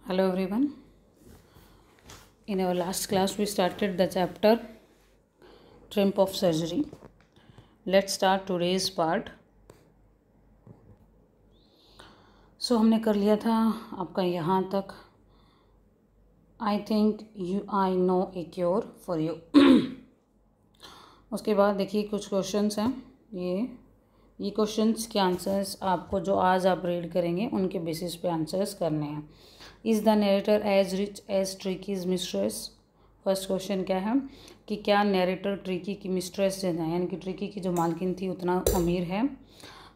Hello everyone. In our last class we started the chapter Triumph of Surgery. Let's start today's part. So हमने कर लिया था आपका यहाँ तक I think I know a cure for you. उसके बाद देखिए कुछ क्वेश्चंस हैं। ये क्वेश्चंस के आंसर्स आपको जो आज आप रीड करेंगे उनके बेसिस पे आंसर्स करने हैं। Is the narrator as rich as Tricki's mistress. First question क्या है कि क्या नरेटर ट्रिकी की मिस्ट्रेस जो है यानी कि ट्रिकी की जो मालकिन थी उतना अमीर है।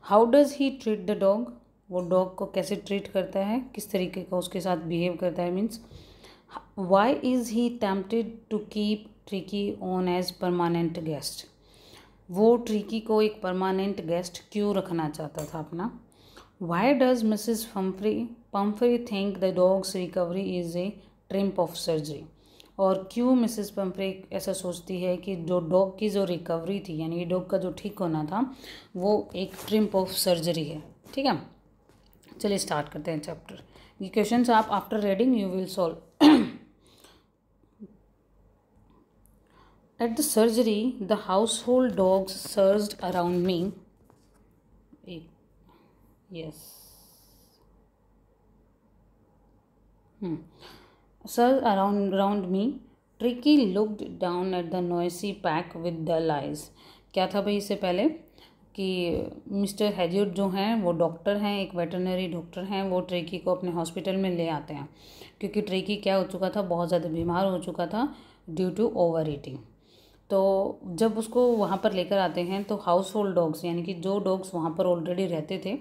How does he treat the dog, वो डॉग को कैसे ट्रीट करता है, किस तरीके का उसके साथ बिहेव करता है। Means why is he tempted to keep Tricki on as permanent guest, वो ट्रिकी को एक परमानेंट गेस्ट क्यों रखना चाहता था अपना। Why does Mrs Pumphrey think the dog's recovery is a triumph of surgery, और क्यों मिसिज पम्फ्री ऐसा सोचती है कि जो डॉग की जो रिकवरी थी यानी कि डॉग का जो ठीक होना था वो एक ट्रिम्प ऑफ सर्जरी है। ठीक है, चलिए स्टार्ट करते हैं चैप्टर। ये क्वेश्चन आप after reading you will solve. At the surgery, the household dogs surged around me. Yes. Surged around me. Tricky looked down at the noisy pack with dull eyes. क्या था भाई इससे पहले कि मिस्टर हैजियट जो हैं वो डॉक्टर हैं, एक वेटरनरी डॉक्टर हैं, वो ट्रिकी को अपने हॉस्पिटल में ले आते हैं क्योंकि ट्रिकी क्या हो चुका था, बहुत ज़्यादा बीमार हो चुका था ड्यू टू ओवर ईटिंग। तो जब उसको वहाँ पर लेकर आते हैं तो हाउस होल्ड डॉग्स यानी कि जो डॉग्स वहाँ पर ऑलरेडी रहते थे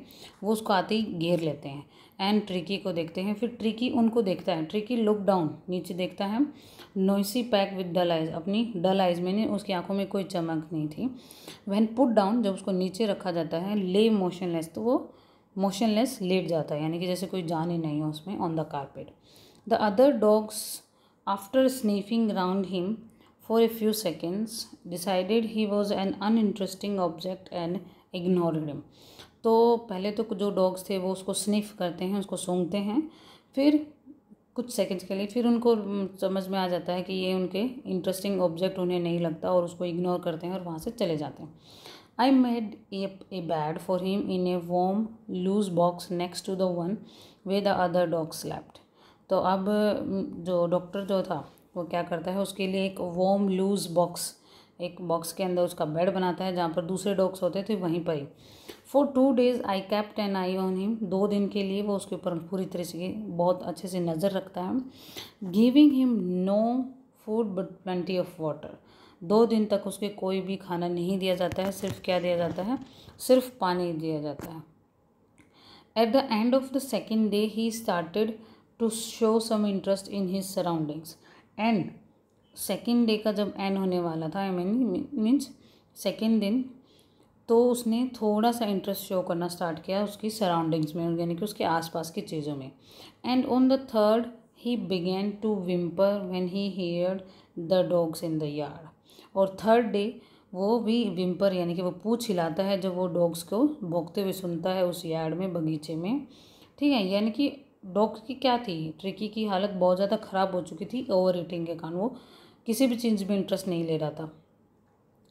वो उसको आते ही घेर लेते हैं एंड ट्रिकी को देखते हैं। फिर ट्रिकी उनको देखता है, ट्रिकी लुक डाउन नीचे देखता है, noisy pack with dull eyes, अपनी डल आइज में उसकी आंखों में कोई चमक नहीं थी। व्हेन पुट डाउन, जब उसको नीचे रखा जाता है, ले मोशनलेस, तो वो मोशनलेस लेट जाता है यानी कि जैसे कोई जान ही नहीं है उसमें on the carpet. The other dogs after sniffing round him for a few seconds decided he was an uninteresting object and ignored him. तो पहले तो जो डॉग्स थे वो उसको स्निफ करते हैं, उसको सूंघते हैं, फिर कुछ सेकंड्स के लिए फिर उनको समझ में आ जाता है कि ये उनके इंटरेस्टिंग ऑब्जेक्ट उन्हें नहीं लगता और उसको इग्नोर करते हैं और वहाँ से चले जाते हैं। I made a bed for him in a warm loose box next to the one where the other dog slept. तो अब जो डॉक्टर जो था वो क्या करता है, उसके लिए एक वॉर्म लूज बॉक्स, एक बॉक्स के अंदर उसका बेड बनाता है जहाँ पर दूसरे डॉग्स होते थे वहीं पर ही। For 2 days I kept an eye on him, 2 दिन के लिए वो उसके ऊपर पूरी तरह से बहुत अच्छे से नज़र रखता है। Giving him no food but plenty of water, 2 दिन तक उसके कोई भी खाना नहीं दिया जाता है, सिर्फ क्या दिया जाता है, सिर्फ पानी दिया जाता है। At the end of the second day he started to show some interest in his surroundings. End second day का जब एंड होने वाला था, मीन्स सेकेंड दिन, तो उसने थोड़ा सा इंटरेस्ट शो करना स्टार्ट किया उसकी सराउंडिंग्स में यानी कि उसके आसपास की चीज़ों में। And on the third he began to whimper when he heard the dogs in the yard. और थर्ड डे वो भी विम्पर यानी कि वो पूँछ हिलाता है जब वो डॉग्स को भौंकते हुए सुनता है उस यार्ड में, बगीचे में। ठीक है, यानी कि डॉग की क्या थी, ट्रिकी की हालत बहुत ज़्यादा ख़राब हो चुकी थी ओवर ईटिंग के कारण, वो किसी भी चीज़ में इंटरेस्ट नहीं ले रहा था।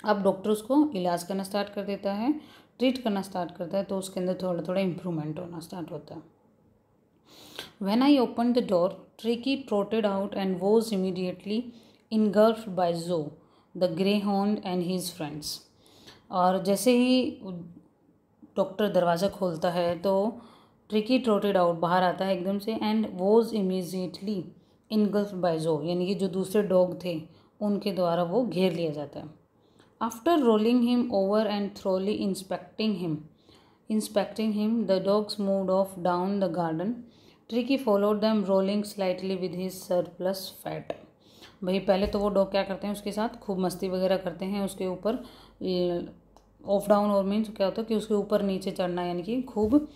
अब डॉक्टर उसको इलाज करना स्टार्ट कर देता है, ट्रीट करना स्टार्ट करता है, तो उसके अंदर थोड़ा थोड़ा इम्प्रूवमेंट होना स्टार्ट होता है। When I open the door Tricki trotted out and was immediately engulfed by Joe the greyhound and his friends. और जैसे ही डॉक्टर दरवाज़ा खोलता है तो ट्रिकी ट्रोटेड आउट, बाहर आता है एकदम से, and was immediately engulfed by जो यानी कि जो दूसरे डॉग थे उनके द्वारा वो घेर लिया जाता है। After rolling him over and thoroughly inspecting him the dogs moved of down the garden. Tricky followed them rolling slightly with his surplus fat. भाई पहले तो वो डॉग क्या करते हैं, उसके साथ खूब मस्ती वगैरह करते हैं, उसके ऊपर ऑफ डाउन, और मीन्स क्या होता है कि उसके ऊपर नीचे चढ़ना यानी कि खूब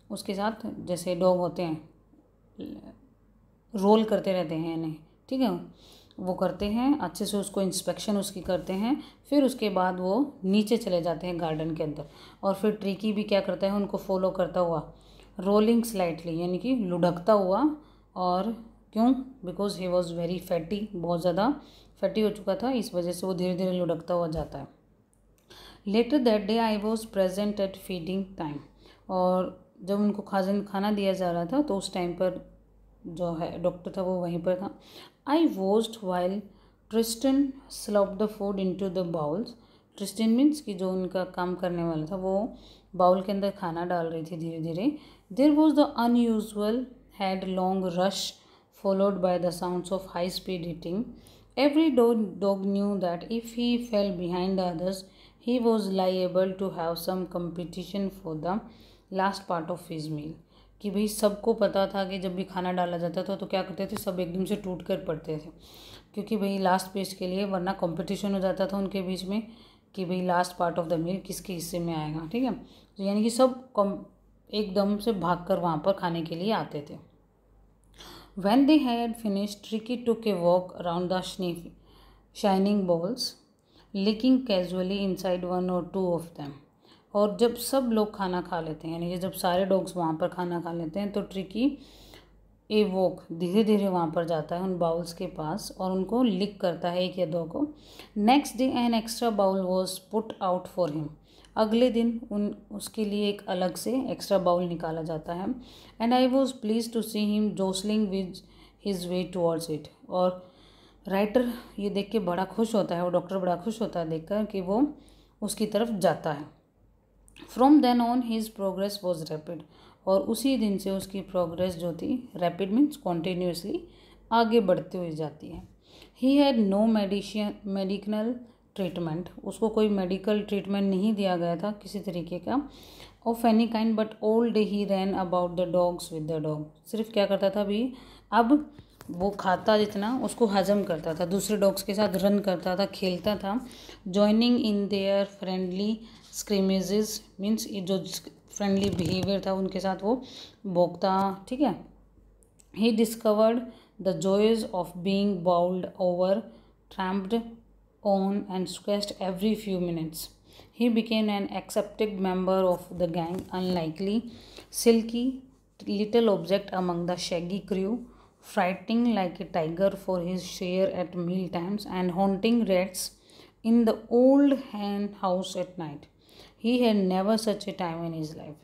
उसके साथ जैसे डॉग होते हैं रोल करते रहते हैं यानी, ठीक है, वो करते हैं अच्छे से, उसको इंस्पेक्शन उसकी करते हैं। फिर उसके बाद वो नीचे चले जाते हैं गार्डन के अंदर, और फिर ट्रिकी भी क्या करता है, उनको फॉलो करता हुआ रोलिंग स्लाइटली यानी कि लुढ़कता हुआ और क्यों? Because he was very fatty, बहुत ज़्यादा फैटी हो चुका था, इस वजह से वो धीरे धीरे लुढ़कता हुआ जाता है। Later that day I was present at feeding time, और जब उनको खाना दिया जा रहा था तो उस टाइम पर जो है डॉक्टर था वो वहीं पर था। I watched while Tristan slope the food into the bowls. Tristan means कि जो उनका काम करने वाला था वो बाउल के अंदर खाना डाल रही थी धीरे धीरे। There was the unusual headlong rush followed by the sounds of high-speed eating. Every dog knew that if he fell behind the others, he was liable to have some competition for the last part of his meal. कि भाई सबको पता था कि जब भी खाना डाला जाता था तो क्या करते थे, सब एकदम से टूट कर पड़ते थे, क्योंकि भाई लास्ट पेज के लिए, वरना कंपटीशन हो जाता था उनके बीच में कि भाई last part of the meal किसके हिस्से में आएगा। ठीक है, तो यानी कि सब एकदम से भाग कर वहाँ पर खाने के लिए आते थे। When they had finished, Tricky took a walk around the shining bowls, licking casually inside one or two of them. और जब सब लोग खाना खा लेते हैं, यानी कि जब सारे डॉग्स वहाँ पर खाना खा लेते हैं, तो ट्रिकी ए वॉक धीरे धीरे वहाँ पर जाता है उन बाउल्स के पास और उनको लिक करता है, एक या दो को। Next day an extra bowl was put out for him. अगले दिन उसके लिए एक अलग से एक्स्ट्रा बाउल निकाला जाता है। And I was please to see him jostling with his way towards it. और राइटर ये देख के बड़ा खुश होता है, वो डॉक्टर बड़ा खुश होता है देखकर कि वो उसकी तरफ जाता है। From then on his progress was rapid. और उसी दिन से उसकी प्रोग्रेस जो थी, रैपिड मीन्स कॉन्टीन्यूसली आगे बढ़ती हुई जाती है। He had no medical treatment, उसको कोई मेडिकल ट्रीटमेंट नहीं दिया गया था किसी तरीके का, of any kind, but all day he ran about the dogs with the dog. सिर्फ क्या करता था भी, अब वो खाता जितना उसको हजम करता था, दूसरे डॉग्स के साथ रन करता था, खेलता था। Joining in their friendly scrimmages means जो फ्रेंडली बिहेवियर था उनके साथ वो भोगता। ठीक है, he discovered the joys of being bowled over, trampled on and scratched every few minutes. He became an accepted member of the gang, unlikely, silky little object among the shaggy crew, fighting like a tiger for his share at meal times and haunting rats in the old hen house at night. He had never such a time in his life.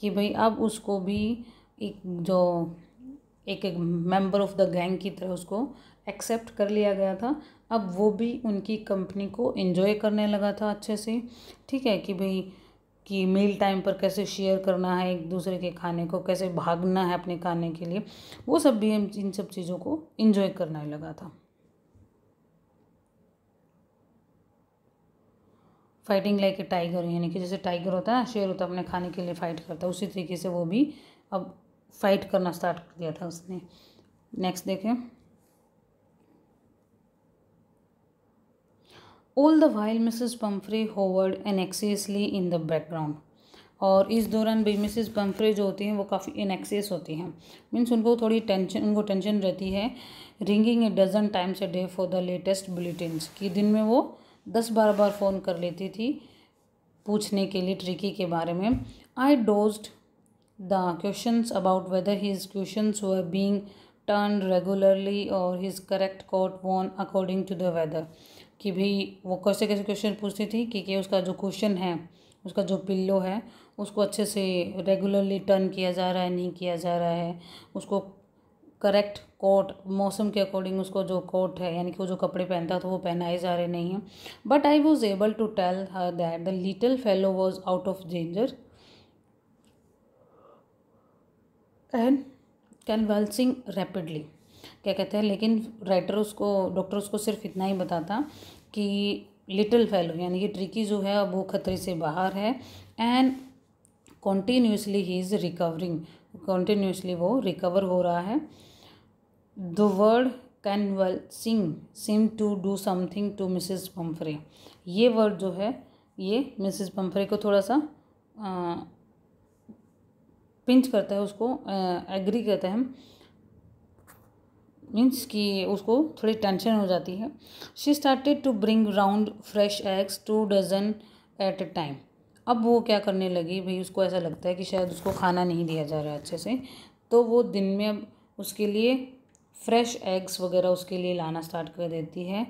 कि भाई अब उसको भी एक member of the gang की तरह उसको accept कर लिया गया था। अब वो भी उनकी कंपनी को एंजॉय करने लगा था अच्छे से। ठीक है, कि भाई कि मील टाइम पर कैसे शेयर करना है एक दूसरे के खाने को, कैसे भागना है अपने खाने के लिए, वो सब भी इन सब चीज़ों को एंजॉय करने लगा था। फाइटिंग लाइक ए टाइगर, यानी कि जैसे टाइगर होता है, शेर होता है, अपने खाने के लिए फाइट करता है, उसी तरीके से वो भी अब फाइट करना स्टार्ट कर दिया था उसने। नेक्स्ट देखें। All the while Mrs Pumphrey hovered anxiously in the background. और इस दौरान भी मिसेस पम्फ्रे जो होती हैं वो काफ़ी इनएक्सियस होती हैं, मीन्स उनको टेंशन रहती है। Ringing a dozen times a day for the latest bulletins, कि दिन में वो 10-12 बार फ़ोन कर लेती थी पूछने के लिए ट्रिकी के बारे में। I dodged the questions about whether his questions were being turn regularly और his correct coat worn according to the weather. कि भाई वो कैसे कैसे क्वेश्चन पूछती थी कि उसका जो क्वेश्चन है, उसका जो पिल्लो है, उसको अच्छे से रेगुलरली टर्न किया जा रहा है, नहीं किया जा रहा है, उसको करेक्ट कोट, मौसम के अकॉर्डिंग उसको जो कोट है, यानी कि वो जो कपड़े पहनता था वो पहनाए जा रहे नहीं हैं। But I was able to tell her that the little fellow was out of danger and convalescing rapidly. क्या कहते हैं, लेकिन डॉक्टर उसको सिर्फ इतना ही बताता कि लिटिल फेलो यानी कि ट्रिकी जो है अब वो खतरे से बाहर है, and continuously he is recovering, continuously वो रिकवर हो रहा है। The word convalescing seem to do something to Mrs Pumphrey. ये वर्ड जो है ये मिसेस पम्फ्रे को थोड़ा सा पिंच करता है, उसको एग्री करता है, मीन्स कि उसको थोड़ी टेंशन हो जाती है। She started to bring round fresh eggs 2 dozen at a time. अब वो क्या करने लगी भाई, उसको ऐसा लगता है कि शायद उसको खाना नहीं दिया जा रहा है अच्छे से, तो वो दिन में अब उसके लिए फ्रेश एग्स वगैरह उसके लिए लाना स्टार्ट कर देती है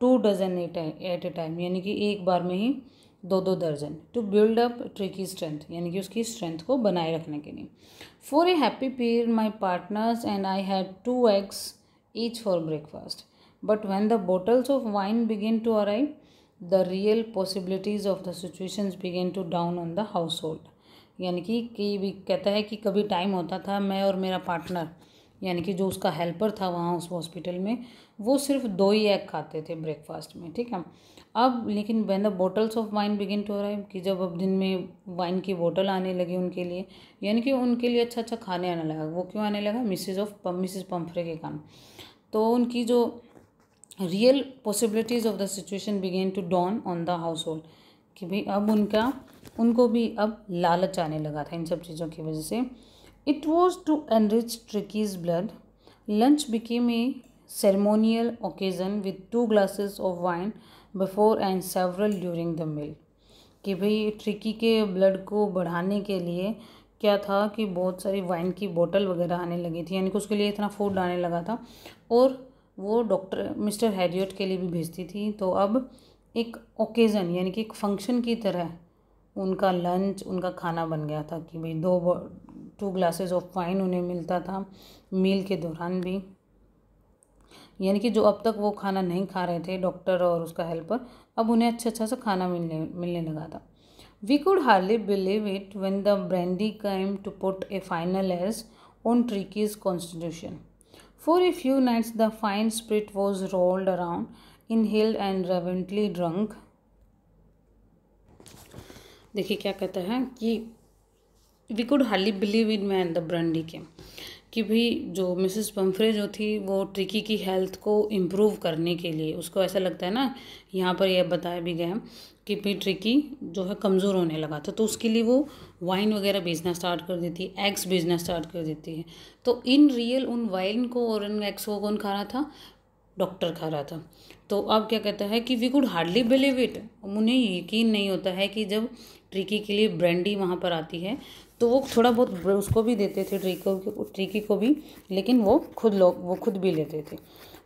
2 डज़न एट ए टाइम, यानी कि एक बार में ही 2-2 दर्जन, to build up Tricki strength, यानी कि उसकी स्ट्रेंथ को बनाए रखने के लिए। For a happy period my partners and I had 2 eggs each for breakfast, but when the bottles of wine begin to arrive the real possibilities of the situations begin to dawn on the household. यानी कि भी कहता है कि कभी time होता था मैं और मेरा पार्टनर, यानी कि जो उसका हेल्पर था वहाँ उस हॉस्पिटल में, वो सिर्फ 2 ही एग खाते थे ब्रेकफास्ट में, ठीक है। अब लेकिन when the bottles of wine begin to arrive, कि जब अब दिन में वाइन की बोतल आने लगी उनके लिए, यानी कि उनके लिए अच्छा अच्छा खाने आने लगा। वो क्यों आने लगा? मिसिस पंफ्रे के कारण। तो उनकी जो real possibilities of the situation began to dawn on the household, कि भाई अब उनको भी अब लालच आने लगा था इन सब चीज़ों की वजह से। It was to enrich Tricki's blood, lunch became a ceremonial occasion with 2 glasses of wine before and several during the meal. कि भाई ट्रिकी के ब्लड को बढ़ाने के लिए क्या था कि बहुत सारी वाइन की बोतल वगैरह आने लगी थी, यानी कि उसके लिए इतना फूड आने लगा था, और वो डॉक्टर मिस्टर हैरियट के लिए भी भेजती थी। तो अब एक ओकेज़न, यानी कि एक फंक्शन की तरह उनका लंच, उनका खाना बन गया था कि भाई 2 glasses ऑफ वाइन उन्हें मिलता था मील के दौरान भी, यानी कि जो अब तक वो खाना नहीं खा रहे थे डॉक्टर और उसका हेल्पर, अब उन्हें अच्छा सा खाना मिलने लगा था। We could hardly believe it when the brandy came to put a final edge on Tricki's constitution. For a few nights the fine spirit was rolled around, inhaled and reverently drunk. देखिए क्या कहता है कि we could hardly believe in man the brandy came, कि भाई जो Mrs Pomfrey जो थी वो ट्रिकी की हेल्थ को इम्प्रूव करने के लिए, उसको ऐसा लगता है ना, यहाँ पर यह बताया भी गया कि भाई ट्रिकी जो है कमज़ोर होने लगा था, तो उसके लिए वो वाइन वगैरह बेचना स्टार्ट कर देती है, एग्स बेचना स्टार्ट कर देती है। तो इन रियल उन वाइन को और उन एग्स को कौन खा रहा था? डॉक्टर खा रहा था। तो अब क्या कहता है कि we could hardly believe it, उन्हें यकीन नहीं होता है कि जब ट्रिकी के लिए ब्रांडी वहाँ पर आती है तो वो थोड़ा बहुत उसको भी देते थे ट्रिकी को भी, लेकिन वो खुद भी लेते थे।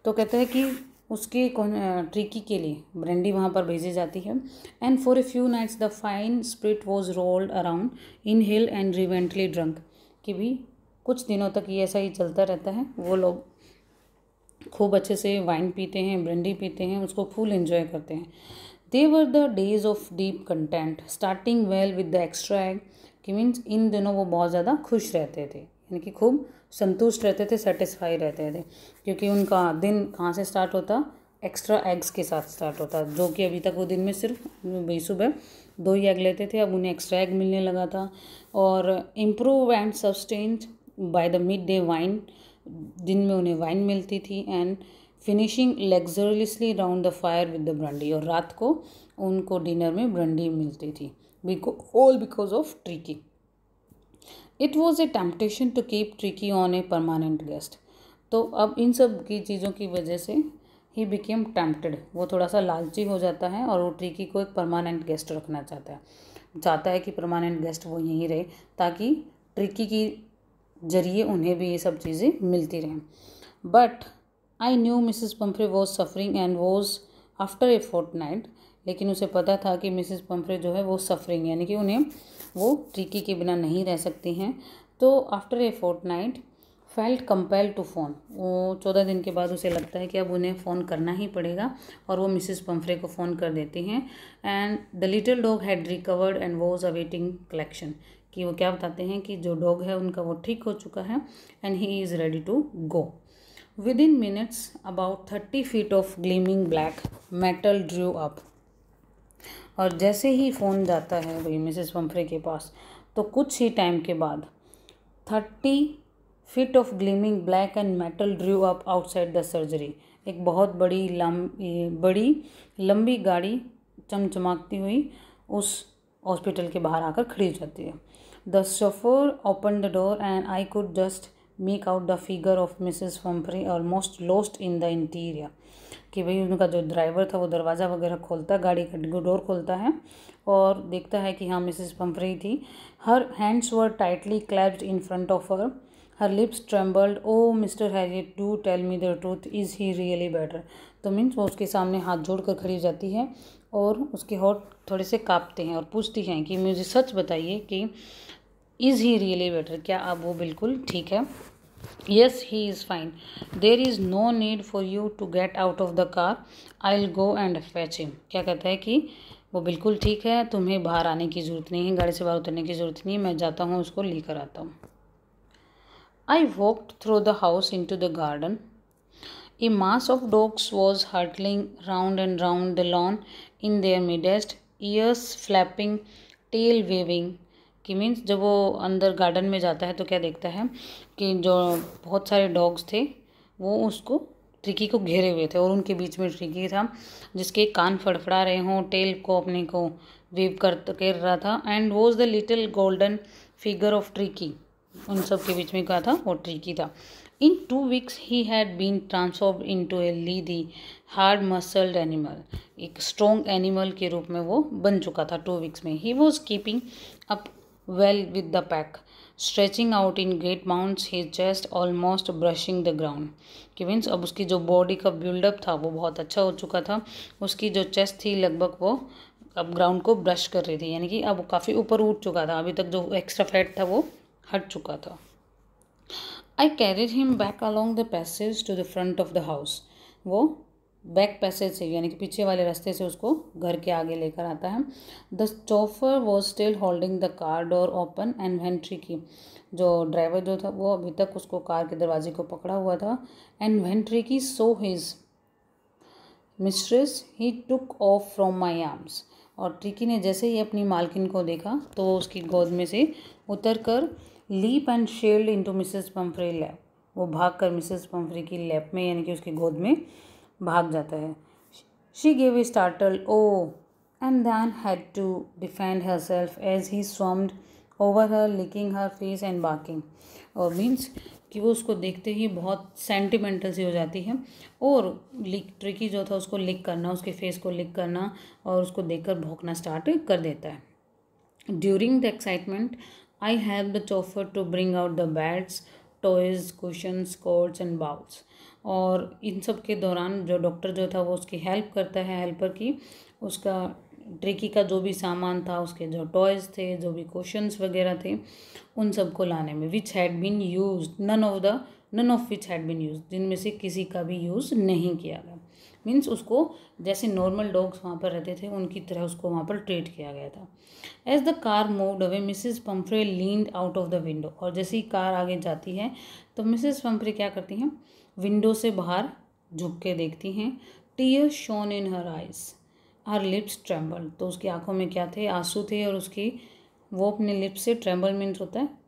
तो कहता है कि उसके ट्रिकी के लिए ब्रांडी वहाँ पर भेजी जाती है। And for a few nights the fine spirit was rolled around inhaled and reverently drunk, कि भी कुछ दिनों तक ये ऐसा ही चलता रहता है, वो लोग खूब अच्छे से वाइन पीते हैं, ब्रांडी पीते हैं, उसको फुल एंजॉय करते हैं। They were the days of deep content starting well with the extra egg, कि मीन्स इन दिनों वो बहुत ज़्यादा खुश रहते थे, यानी कि खूब संतुष्ट रहते थे, सेटिस्फाई रहते थे, क्योंकि उनका दिन कहाँ से स्टार्ट होता? एक्स्ट्रा एग्स के साथ स्टार्ट होता, जो कि अभी तक वो दिन में सिर्फ भाई सुबह 2 ही एग लेते थे, अब उन्हें एक्स्ट्रा एग मिलने लगा था। और improve and sustained by the midday wine, दिन में उन्हें वाइन मिलती थी, and finishing luxuriously round the fire with the brandy, और रात को उनको डिनर में ब्रांडी मिलती थी, all because of Tricky. It was a temptation to keep Tricky on a permanent guest. तो अब इन सब की चीज़ों की वजह से ही became tempted, वो थोड़ा सा लालची हो जाता है और वो ट्रिकी को एक परमानेंट गेस्ट रखना चाहता है कि परमानेंट गेस्ट वो यहीं रहे, ताकि ट्रिकी की जरिए उन्हें भी ये सब चीज़ें मिलती रहें। But I knew Mrs Pumphrey was suffering and was after a fortnight, लेकिन उसे पता था कि मिसेस पंफ्रे जो है वो सफरिंग, यानी कि उन्हें वो ट्रिकी के बिना नहीं रह सकती हैं। तो after a fortnight felt compelled to phone, वो 14 दिन के बाद उसे लगता है कि अब उन्हें फ़ोन करना ही पड़ेगा, और वो मिसेस पंफ्रे को फ़ोन कर देती हैं। And the little dog had recovered and was awaiting collection, कि वो क्या बताते हैं कि जो डॉग है उनका वो ठीक हो चुका है and he is ready to go. Within minutes about 30 feet of gleaming black metal drew up, और जैसे ही फ़ोन जाता है भाई मिसेस पंफ्रे के पास, तो कुछ ही टाइम के बाद 30 feet of gleaming black and metal drew up outside the surgery, एक बहुत बड़ी लंबी गाड़ी चमचमाती हुई उस हॉस्पिटल के बाहर आकर खड़ी हो जाती है। The chauffeur open the door and I could just make out the figure of Mrs Pomfrey almost lost in the interior, कि भाई उनका जो ड्राइवर था वो दरवाज़ा वगैरह खोलता, गाड़ी का डोर खोलता है और देखता है कि हाँ मिसेस पंफ्रे थी। Her hands were tightly clasped in front of her, her lips trembled, oh Mr Herriot do tell me the truth, is he really better. तो मीन्स वो उसके सामने हाथ जोड़ कर खड़ी हो जाती है और उसके होठ थोड़े से काँपते हैं और पूछती हैं कि मुझे सच बताइए कि इज़ ही रियली बेटर, क्या अब वो बिल्कुल ठीक है। Yes he is fine, there is no need for you to get out of the car, I will go and fetch him. क्या कहता है कि वो बिल्कुल ठीक है, तुम्हें बाहर आने की ज़रूरत नहीं है, गाड़ी से बाहर उतरने की ज़रूरत नहीं है, मैं जाता हूँ उसको लेकर आता हूँ। I walked through the house into the garden. A mass of dogs was hurtling round and round the lawn in their midst, ears flapping, tail waving. कि मीन्स जब वो अंदर गार्डन में जाता है तो क्या देखता है कि जो बहुत सारे डॉग्स थे वो उसको ट्रिकी को घेरे हुए थे और उनके बीच में ट्रिकी था जिसके कान फड़फड़ा रहे हों, टेल को अपने को वेव कर रहा था, and was the little golden figure of tricky. उन सब के बीच में क्या था, वो ट्रिकी था। In 2 weeks he had been transformed into a lithe hard muscled animal. एक स्ट्रॉन्ग एनिमल के रूप में वो बन चुका था 2 weeks में। He was keeping up well with the pack, stretching out in great mounts, his chest almost brushing the ground. कि मीन्स अब उसकी जो बॉडी का बिल्डअप था वो बहुत अच्छा हो चुका था, उसकी जो चेस्ट थी लगभग वो अब ग्राउंड को ब्रश कर रही थी, यानी कि अब काफ़ी ऊपर उठ चुका था, अभी तक जो एक्स्ट्रा फैट था वो हट चुका था। I carried him back along the passage to the front of the house. वो बैक पैसेज से यानी कि पीछे वाले रास्ते से उसको घर के आगे लेकर आता है। The chauffeur was still holding the car door open and when Tricki, जो ड्राइवर जो था वो अभी तक उसको कार के दरवाजे को पकड़ा हुआ था। And when tricky so his mistress he took off from my arms. और ट्रिकी ने जैसे ही अपनी मालकिन को देखा तो वो उसकी गोद में से उतर कर leap and sailed into Mrs Pumphrey lap, वो भाग कर मिसेस पम्फ्रे की लैप में यानी कि उसकी गोद में भाग जाता है। She gave a startle oh and then had to defend herself as he swarmed over her, licking her face and barking. और मीन्स कि वो उसको देखते ही बहुत सेंटिमेंटल सी हो जाती है और ट्रिकी जो था उसको लिक करना, उसके फेस को लिक करना और उसको देखकर भौंकना स्टार्ट कर देता है। During the excitement I have the chauffeur to bring out the beds, toys, cushions, coats and bowls. और इन सब के दौरान जो डॉक्टर जो था वो उसकी हेल्प करता है, हेल्पर की, उसका ट्रिकी का जो भी सामान था, उसके जो टॉयज़ थे, जो भी कुशंस वगैरह थे, उन सब को लाने में। Which had been use none of which had been use, जिनमें से किसी का भी यूज़ नहीं किया गया। मीन्स उसको जैसे नॉर्मल डॉग्स वहाँ पर रहते थे उनकी तरह उसको वहाँ पर ट्रीट किया गया था। As the car moved away Mrs Pumphrey leaned out of the window. और जैसे ही कार आगे जाती है तो मिसेस पम्फ्रे क्या करती हैं, विंडो से बाहर झुक के देखती हैं। Tears shown in her eyes, her lips tremble. तो उसकी आंखों में क्या थे, आंसू थे, और उसकी वो अपने लिप्स से, ट्रेम्बल मीन्स होता है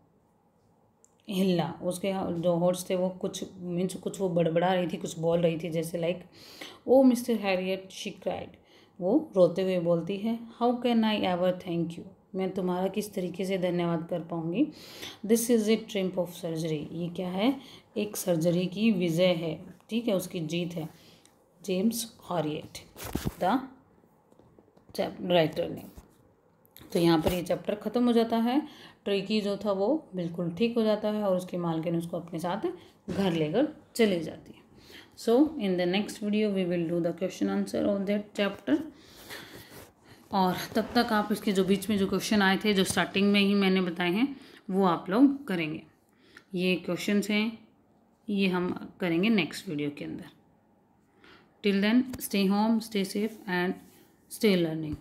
हिलना, उसके जो होट्स थे वो कुछ मीन्स कुछ वो बड़बड़ा रही थी, कुछ बोल रही थी, जैसे like oh Mr Harriet she cried. वो रोते हुए बोलती है, how can I ever thank you, मैं तुम्हारा किस तरीके से धन्यवाद कर पाऊँगी। This is a triumph of surgery, ये क्या है, एक सर्जरी की विजय है, ठीक है, उसकी जीत है। जेम्स हैरियट द राइटर ने। तो यहाँ पर ये चैप्टर ख़त्म हो जाता है। ट्रिकी जो था वो बिल्कुल ठीक हो जाता है और उसकी मालकिन उसको अपने साथ घर लेकर चली जाती है। So in the next video we will do the question answer of that chapter. और तब तक आप इसके जो बीच में जो क्वेश्चन आए थे, जो स्टार्टिंग में ही मैंने बताए हैं, वो आप लोग करेंगे। ये क्वेश्चंस हैं, ये हम करेंगे नेक्स्ट वीडियो के अंदर। Till then stay home, stay safe and stay learning.